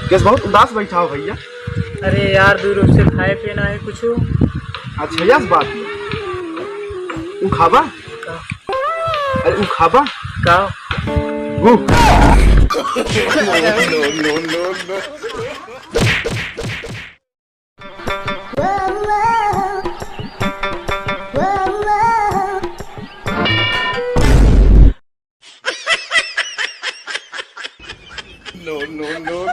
कैसे बहुत उदास बैठा हो भैया? अरे यार दूर से खाए पीना है कुछ। अच्छा यस बात उ खाबा? अरे उ खाबा का उ no.